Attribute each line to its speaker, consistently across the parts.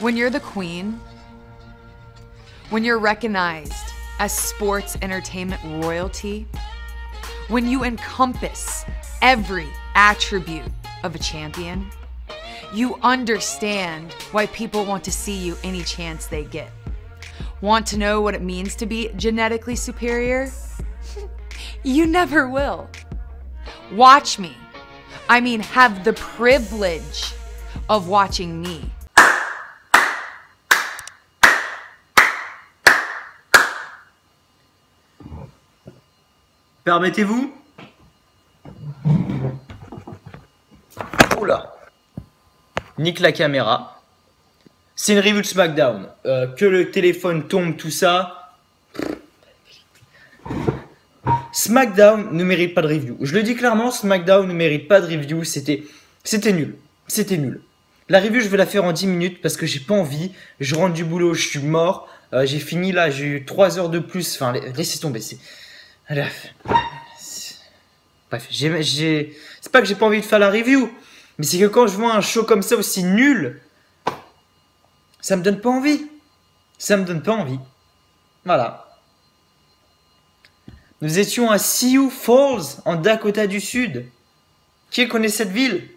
Speaker 1: When you're the queen, when you're recognized as sports entertainment royalty, when you encompass every attribute of a champion, you understand why people want to see you any chance they get. Want to know what it means to be genetically superior? You never will. Watch me. I mean, have the privilege of watching me.
Speaker 2: Permettez-vous? Oula. Nique la caméra. C'est une review de SmackDown. Que le téléphone tombe, tout ça. SmackDown ne mérite pas de review. Je le dis clairement, SmackDown ne mérite pas de review. C'était nul. C'était nul. La review, je vais la faire en 10 minutes parce que j'ai pas envie. Je rentre du boulot, je suis mort. J'ai fini là, j'ai eu 3 heures de plus. Enfin, laissez tomber. Bref, c'est pas que j'ai pas envie de faire la review, mais c'est que quand je vois un show comme ça aussi nul, ça me donne pas envie. Ça me donne pas envie. Voilà. Nous étions à Sioux Falls, en Dakota du Sud. Qui connaît cette ville?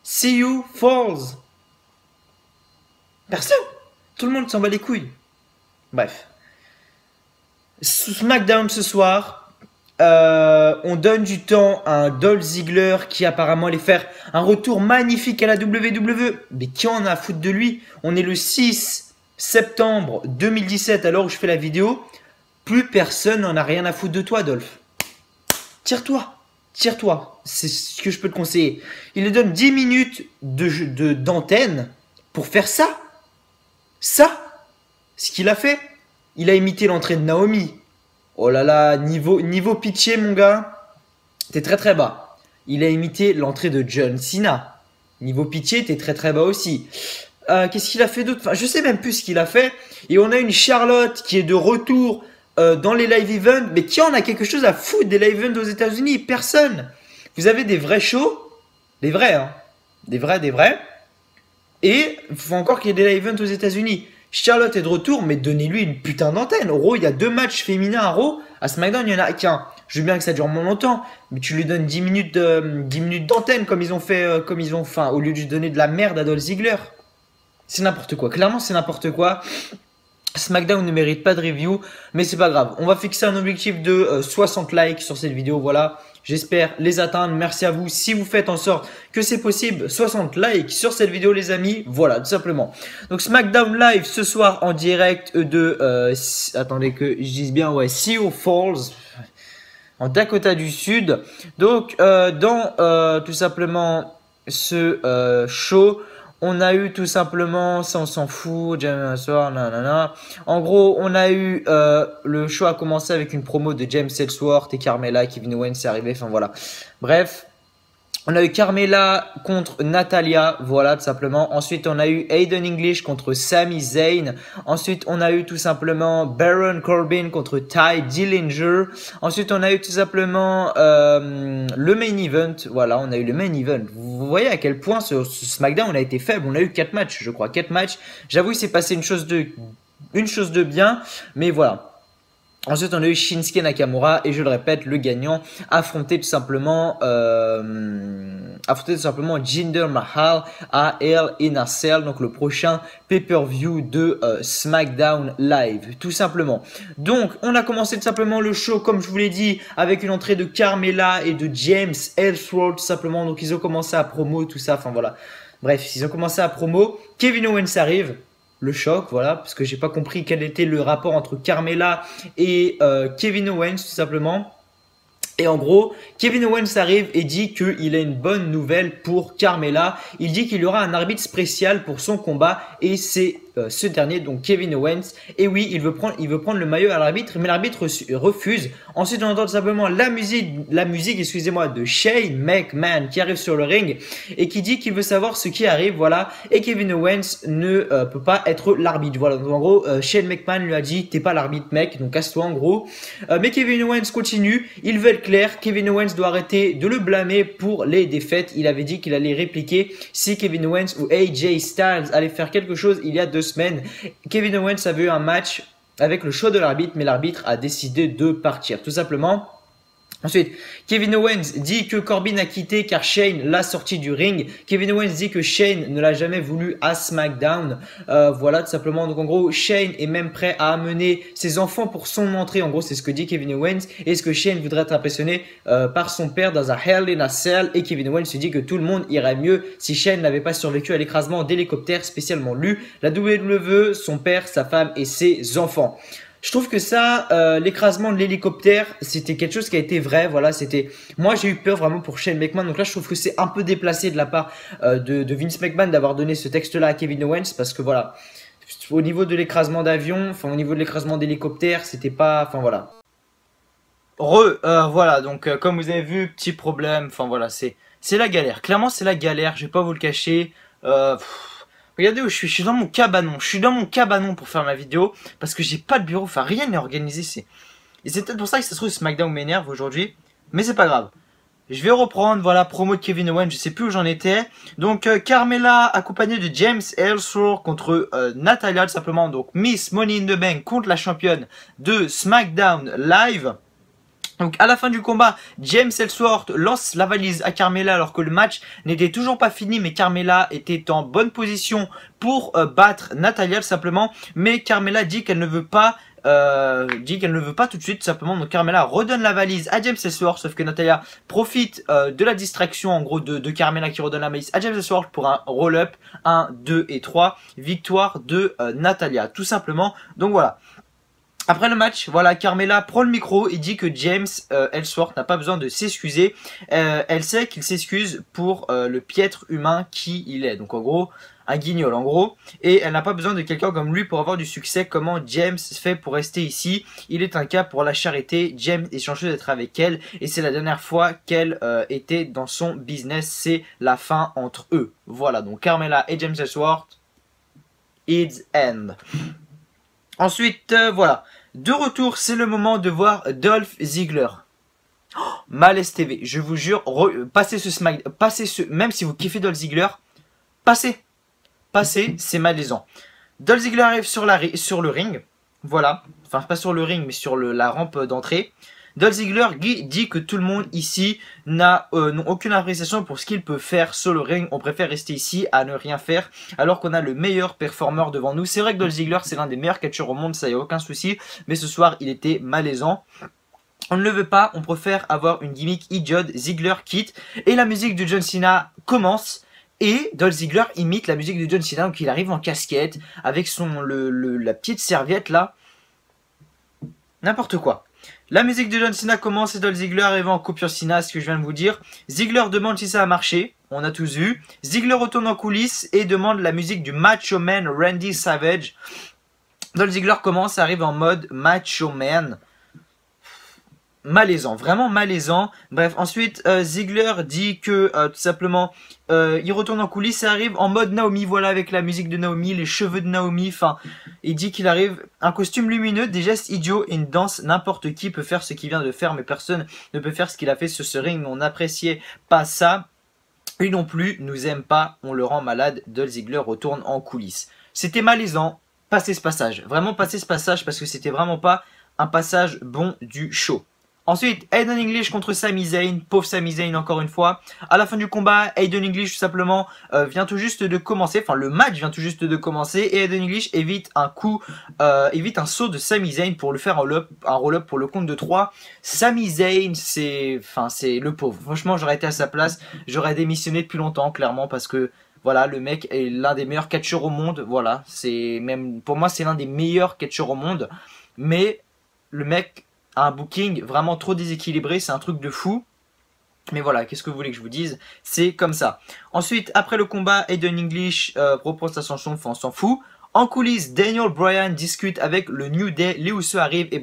Speaker 2: Sioux Falls. Personne. Tout le monde s'en bat les couilles. Bref. SmackDown ce soir. On donne du temps à un Dolph Ziggler qui apparemment allait faire un retour magnifique à la WWE. Mais qui en a à foutre de lui? On est le 6 septembre 2017 à l'heure où je fais la vidéo. Plus personne n'en a rien à foutre de toi, Dolph. Tire-toi. Tire-toi. C'est ce que je peux te conseiller. Il lui donne 10 minutes d'antenne pour faire ça. Ça. Ce qu'il a fait. Il a imité l'entrée de Naomi. Oh là là, niveau pitché, mon gars, t'es très très bas. Il a imité l'entrée de John Cena. Niveau pitché, t'es très très bas aussi. Qu'est-ce qu'il a fait d'autre? Enfin, je sais même plus ce qu'il a fait. Et on a une Charlotte qui est de retour dans les live events. Mais qui en a quelque chose à foutre des live events aux États-Unis? Personne. Vous avez des vrais shows. Des vrais, hein. Des vrais. Et il faut encore qu'il y ait des live events aux États-Unis. Charlotte est de retour, mais donnez-lui une putain d'antenne. Au Raw, il y a 2 matchs féminins à Raw. À SmackDown, il n'y en a qu'un. Je veux bien que ça dure moins longtemps, mais tu lui donnes 10 minutes d'antenne comme ils ont fait, enfin, au lieu de lui donner de la merde à Dolph Ziggler. C'est n'importe quoi. Clairement, c'est n'importe quoi. SmackDown ne mérite pas de review, mais c'est pas grave. On va fixer un objectif de 60 likes sur cette vidéo. Voilà. J'espère les atteindre. Merci à vous si vous faites en sorte que c'est possible. 60 likes sur cette vidéo, les amis. Voilà, tout simplement. Donc, SmackDown Live ce soir en direct de... attendez que je dise bien, ouais, Sioux Falls, en Dakota du Sud. Donc, dans tout simplement ce show... On a eu tout simplement, ça on s'en fout, James soir, nanana. En gros, on a eu le show a commencé avec une promo de James Ellsworth et Carmella, Kevin Owens est arrivé, enfin voilà. Bref, on a eu Carmella contre Natalia, voilà tout simplement. Ensuite, on a eu Aiden English contre Sami Zayn. Ensuite, on a eu tout simplement Baron Corbin contre Ty Dillinger. Ensuite, on a eu tout simplement le main event. Voilà, on a eu le main event. Vous voyez à quel point ce SmackDown a été faible. On a eu 4 matchs, je crois. 4 matchs. J'avoue, il s'est passé une chose de bien. Mais voilà. Ensuite, on a eu Shinsuke Nakamura et je le répète, le gagnant affrontait tout simplement Jinder Mahal à Hell in a Cell, donc le prochain pay-per-view de SmackDown Live, tout simplement. Donc, on a commencé tout simplement le show, comme je vous l'ai dit, avec une entrée de Carmella et de James Ellsworth, tout simplement. Donc, ils ont commencé à promo, tout ça, enfin voilà. Bref, ils ont commencé à promo. Kevin Owens arrive. Le choc, voilà, parce que j'ai pas compris quel était le rapport entre Carmella et Kevin Owens, tout simplement. Et en gros, Kevin Owens arrive et dit qu'il a une bonne nouvelle pour Carmella. Il dit qu'il y aura un arbitre spécial pour son combat et c'est ce dernier, donc Kevin Owens. Et oui, il veut prendre le maillot à l'arbitre, mais l'arbitre refuse. Ensuite, on entend tout simplement la musique, excusez-moi, de Shane McMahon qui arrive sur le ring et qui dit qu'il veut savoir ce qui arrive, voilà. Et Kevin Owens ne peut pas être l'arbitre, voilà. Donc en gros, Shane McMahon lui a dit, t'es pas l'arbitre, mec, donc casse-toi en gros. Mais Kevin Owens continue, il veut être clair. Kevin Owens doit arrêter de le blâmer pour les défaites. Il avait dit qu'il allait répliquer si Kevin Owens ou AJ Styles allaient faire quelque chose il y a 2 semaines. Kevin Owens avait eu un match avec le choix de l'arbitre, mais l'arbitre a décidé de partir, tout simplement. Ensuite, Kevin Owens dit que Corbin a quitté car Shane l'a sorti du ring. Kevin Owens dit que Shane ne l'a jamais voulu à SmackDown. Voilà, tout simplement. Donc en gros, Shane est même prêt à amener ses enfants pour son entrée. En gros, c'est ce que dit Kevin Owens. Et ce que Shane voudrait être impressionné par son père dans un Hell in a Cell. Et Kevin Owens se dit que tout le monde irait mieux si Shane n'avait pas survécu à l'écrasement d'hélicoptère spécialement lu. La WWE, son père, sa femme et ses enfants. Je trouve que ça, l'écrasement de l'hélicoptère, c'était quelque chose qui a été vrai. Voilà, c'était. Moi, j'ai eu peur vraiment pour Shane McMahon. Donc là, je trouve que c'est un peu déplacé de la part de Vince McMahon d'avoir donné ce texte-là à Kevin Owens parce que voilà, au niveau de l'écrasement d'avion, enfin au niveau de l'écrasement d'hélicoptère, c'était pas. Enfin voilà. Voilà. Donc comme vous avez vu, petit problème. Enfin voilà, c'est la galère. Clairement, c'est la galère. Je vais pas vous le cacher. Regardez où je suis dans mon cabanon. Je suis dans mon cabanon pour faire ma vidéo parce que j'ai pas de bureau. Enfin, rien n'est organisé. Et c'est peut-être pour ça que ça se trouve SmackDown m'énerve aujourd'hui. Mais c'est pas grave. Je vais reprendre, voilà, promo de Kevin Owens. Je sais plus où j'en étais. Donc, Carmella accompagnée de James Ellsworth contre Natalya, tout simplement. Donc, Miss Money in the Bank contre la championne de SmackDown Live. Donc à la fin du combat, James Ellsworth lance la valise à Carmella alors que le match n'était toujours pas fini, mais Carmella était en bonne position pour battre Natalya tout simplement. Mais Carmella dit qu'elle ne veut pas tout de suite tout simplement. Donc Carmella redonne la valise à James Ellsworth, sauf que Natalya profite de la distraction en gros de Carmella qui redonne la valise à James Ellsworth pour un roll-up 1, 2 et 3. Victoire de Natalya tout simplement. Donc voilà. Après le match, voilà, Carmella prend le micro et dit que James Ellsworth n'a pas besoin de s'excuser. Elle sait qu'il s'excuse pour le piètre humain qui il est. Donc en gros, un guignol en gros. Et elle n'a pas besoin de quelqu'un comme lui pour avoir du succès. Comment James fait pour rester ici? Il est un cas pour la charité. James est chanceux d'être avec elle. Et c'est la dernière fois qu'elle était dans son business. C'est la fin entre eux. Voilà, donc Carmella et James Ellsworth. It's end. Ensuite, voilà. De retour, c'est le moment de voir Dolph Ziggler. Oh, Malaise TV, je vous jure, passez ce smack, même si vous kiffez Dolph Ziggler, passez, c'est malaisant. Dolph Ziggler arrive sur le ring, voilà, enfin pas sur le ring, mais sur la rampe d'entrée. Dolph Ziggler dit que tout le monde ici n'a aucune appréciation pour ce qu'il peut faire sur le ring. On préfère rester ici à ne rien faire alors qu'on a le meilleur performeur devant nous. C'est vrai que Dolph Ziggler c'est l'un des meilleurs catcheurs au monde, ça y a aucun souci. Mais ce soir il était malaisant. On ne le veut pas, on préfère avoir une gimmick idiote. Ziggler quitte et la musique de John Cena commence. Et Dolph Ziggler imite la musique de John Cena, donc il arrive en casquette avec la petite serviette là. N'importe quoi. La musique de John Cena commence et Dolph Ziggler arrive en coupure Cena, ce que je viens de vous dire. Ziggler demande si ça a marché, on a tous vu. Ziggler retourne en coulisses et demande la musique du Macho Man Randy Savage. Dolph Ziggler commence, arrive en mode Macho Man. Malaisant, vraiment malaisant. Bref, ensuite Ziggler dit que tout simplement il retourne en coulisses et arrive en mode Naomi, voilà, avec la musique de Naomi, les cheveux de Naomi, enfin il dit qu'il arrive un costume lumineux, des gestes idiots et une danse. N'importe qui peut faire ce qu'il vient de faire, mais personne ne peut faire ce qu'il a fait sur ce ring. On n'appréciait pas ça, lui non plus nous aime pas, on le rend malade. Dolph Ziggler retourne en coulisses. C'était malaisant, passez ce passage, vraiment passez ce passage parce que c'était vraiment pas un passage bon du show. Ensuite, Aiden English contre Sami Zayn, pauvre Sami Zayn encore une fois. À la fin du combat, Aiden English tout simplement vient tout juste de commencer, enfin le match vient tout juste de commencer et Aiden English évite un saut de Sami Zayn pour le faire un roll-up pour le compte de 3. Sami Zayn, c'est le pauvre. Franchement, j'aurais été à sa place, j'aurais démissionné depuis longtemps clairement parce que voilà, le mec est l'un des meilleurs catcheurs au monde. Voilà, c'est même pour moi c'est l'un des meilleurs catcheurs au monde, mais le mec un booking vraiment trop déséquilibré, c'est un truc de fou. Mais voilà, qu'est-ce que vous voulez que je vous dise? C'est comme ça. Ensuite, après le combat, Aiden English propose sa chanson, enfin on s'en fout. En coulisses, Daniel Bryan discute avec le New Day, les Usos arrivent et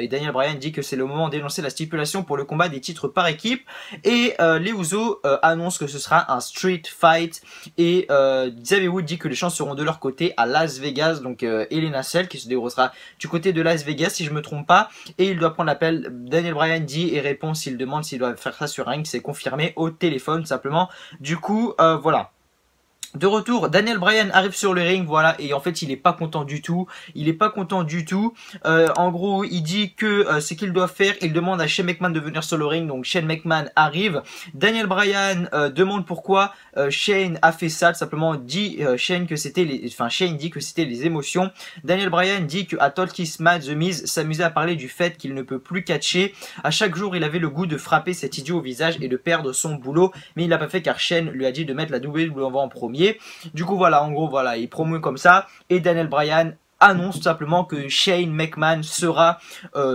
Speaker 2: Daniel Bryan dit que c'est le moment d'énoncer la stipulation pour le combat des titres par équipe et les Usos annoncent que ce sera un street fight et Xavier Woods dit que les chances seront de leur côté à Las Vegas, donc Elena Cell qui se déroulera du côté de Las Vegas si je me trompe pas et il doit prendre l'appel. Daniel Bryan dit et répond s'il demande s'il doit faire ça sur un ring, c'est confirmé au téléphone simplement. Du coup voilà. De retour, Daniel Bryan arrive sur le ring, voilà, et en fait il est pas content du tout, en gros il dit que ce qu'il doit faire, il demande à Shane McMahon de venir sur le ring, donc Shane McMahon arrive, Daniel Bryan demande pourquoi Shane a fait ça, tout simplement dit Shane que c'était Shane dit que c'était les émotions, Daniel Bryan dit que à Talkies Match The Miz s'amusait à parler du fait qu'il ne peut plus catcher, à chaque jour il avait le goût de frapper cet idiot au visage et de perdre son boulot, mais il l'a pas fait car Shane lui a dit de mettre la WWE en premier. Du coup voilà, en gros voilà, il promeut comme ça et Daniel Bryan annonce tout simplement que Shane McMahon sera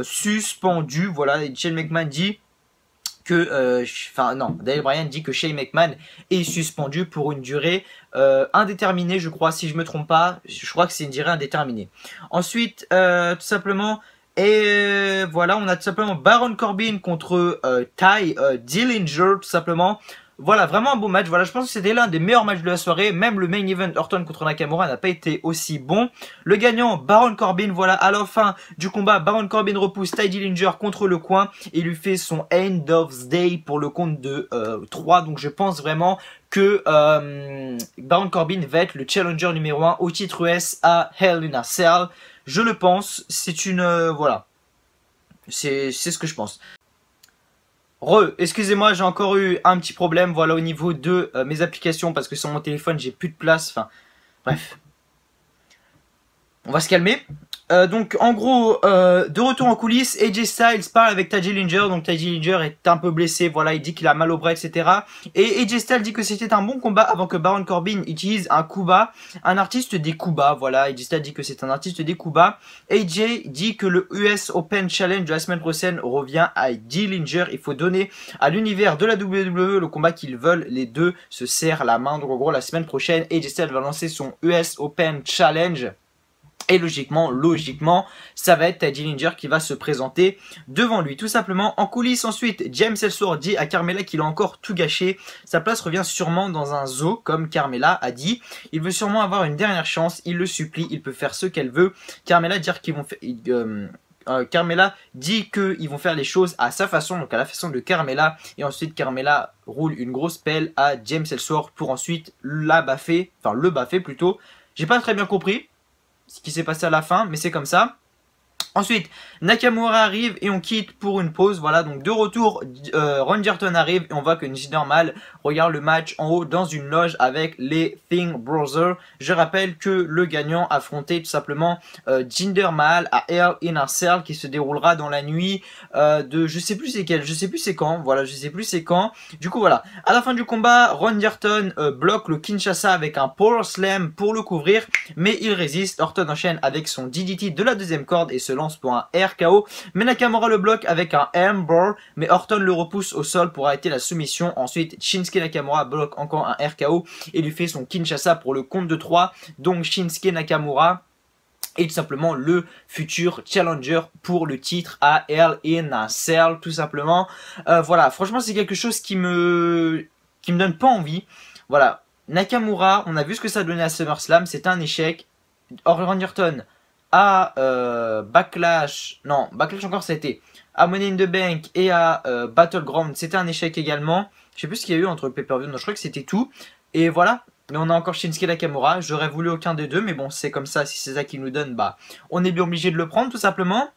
Speaker 2: suspendu. Voilà, et Shane McMahon dit que Daniel Bryan dit que Shane McMahon est suspendu pour une durée indéterminée, je crois, si je me trompe pas, je crois que c'est une durée indéterminée. Ensuite tout simplement voilà, on a tout simplement Baron Corbin contre Ty Dillinger tout simplement. Voilà, vraiment un beau match. Voilà, je pense que c'était l'un des meilleurs matchs de la soirée. Même le main event Orton contre Nakamura n'a pas été aussi bon. Le gagnant, Baron Corbin. Voilà, à la fin du combat, Baron Corbin repousse Ty Dillinger contre le coin et lui fait son End of Day pour le compte de 3. Donc je pense vraiment que Baron Corbin va être le challenger numéro 1 au titre US à Hell in a Cell. Je le pense. C'est une... voilà. C'est ce que je pense. Excusez-moi, j'ai encore eu un petit problème, voilà, au niveau de mes applications, parce que sur mon téléphone, j'ai plus de place, enfin, bref. On va se calmer. Donc, en gros, de retour en coulisses, AJ Styles parle avec Ty Dillinger, donc Ty Dillinger est un peu blessé, voilà, il dit qu'il a mal au bras, etc. Et AJ Styles dit que c'était un bon combat avant que Baron Corbin utilise un coup bas, un artiste des coups bas, voilà, AJ Styles dit que c'est un artiste des coups bas. AJ dit que le US Open Challenge de la semaine prochaine revient à Dillinger, il faut donner à l'univers de la WWE le combat qu'ils veulent, les deux se serrent la main, donc en gros, la semaine prochaine, AJ Styles va lancer son US Open Challenge. Et logiquement, ça va être Ty Dillinger qui va se présenter devant lui, tout simplement. En coulisses, ensuite, James Ellsworth dit à Carmella qu'il a encore tout gâché. Sa place revient sûrement dans un zoo, comme Carmella a dit. Il veut sûrement avoir une dernière chance, il le supplie, il peut faire ce qu'elle veut. Carmella dit qu'ils vont faire les choses à sa façon, donc à la façon de Carmella. Et ensuite, Carmella roule une grosse pelle à James Ellsworth pour ensuite le baffer plutôt. J'ai pas très bien compris ce qui s'est passé à la fin, mais c'est comme ça. Ensuite, Nakamura arrive et on quitte pour une pause. Voilà, donc de retour, Randy Orton arrive et on voit que Jinder Mahal regarde le match en haut dans une loge avec les Thing Brothers. Je rappelle que le gagnant affrontait tout simplement Jinder Mahal à Hell in a Cell qui se déroulera dans la nuit de je sais plus c'est quel, je sais plus c'est quand. Voilà, je sais plus c'est quand. Du coup voilà, à la fin du combat, Randy Orton bloque le Kinshasa avec un Power Slam pour le couvrir, mais il résiste. Orton enchaîne avec son DDT de la deuxième corde et se lance pour un RKO, mais Nakamura le bloque avec un Hammer, mais Orton le repousse au sol pour arrêter la soumission. Ensuite, Shinsuke Nakamura bloque encore un RKO et lui fait son Kinshasa pour le compte de 3. Donc Shinsuke Nakamura est tout simplement le futur challenger pour le titre à Hell in a Cell, tout simplement. Voilà, franchement c'est quelque chose qui me donne pas envie. Voilà, Nakamura, on a vu ce que ça donnait à SummerSlam, c'était un échec. Randy Orton à Backlash encore c'était à Money in the Bank et à Battleground, c'était un échec également. Je sais plus ce qu'il y a eu entre le pay-per-view, non je crois que c'était tout. Et voilà, mais on a encore Shinsuke Nakamura, j'aurais voulu aucun des deux, mais bon c'est comme ça, si c'est ça qui nous donne, bah on est bien obligé de le prendre tout simplement.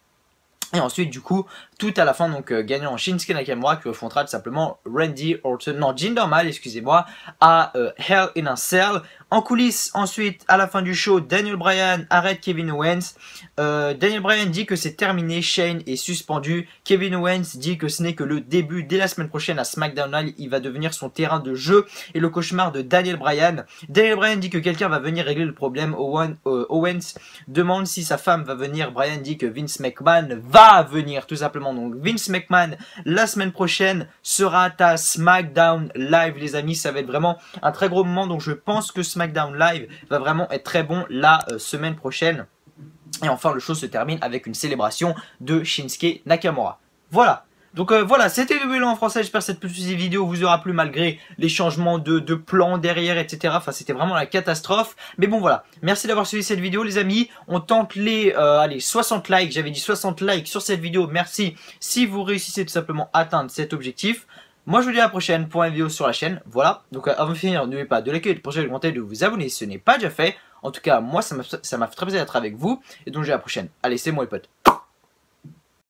Speaker 2: Et ensuite, du coup, tout à la fin, donc gagnant Shinsuke Nakamura qui affrontera tout simplement Randy Orton, non, Jinder Mahal, excusez-moi, à Hell in a Cell. En coulisses, ensuite, à la fin du show, Daniel Bryan arrête Kevin Owens. Daniel Bryan dit que c'est terminé, Shane est suspendu. Kevin Owens dit que ce n'est que le début. Dès la semaine prochaine à SmackDown Live, il va devenir son terrain de jeu et le cauchemar de Daniel Bryan. Daniel Bryan dit que quelqu'un va venir régler le problème. Owens demande si sa femme va venir. Bryan dit que Vince McMahon va va venir tout simplement. Donc Vince McMahon la semaine prochaine sera à SmackDown Live les amis, ça va être vraiment un très gros moment, donc je pense que SmackDown Live va vraiment être très bon la semaine prochaine. Et enfin le show se termine avec une célébration de Shinsuke Nakamura. Voilà. Donc voilà, c'était le bilan en français, j'espère que cette petite vidéo vous aura plu malgré les changements de plan derrière, etc. Enfin, c'était vraiment la catastrophe. Mais bon, voilà, merci d'avoir suivi cette vidéo les amis. On tente les allez, 60 likes, j'avais dit 60 likes sur cette vidéo, merci si vous réussissez tout simplement à atteindre cet objectif. Moi je vous dis à la prochaine pour une vidéo sur la chaîne, voilà. Donc avant de finir, n'oubliez pas de liker, de partager, de commenter, de vous abonner si ce n'est pas déjà fait. En tout cas, moi ça m'a fait très plaisir d'être avec vous. Et donc je vous dis à la prochaine. Allez, c'est moi les potes.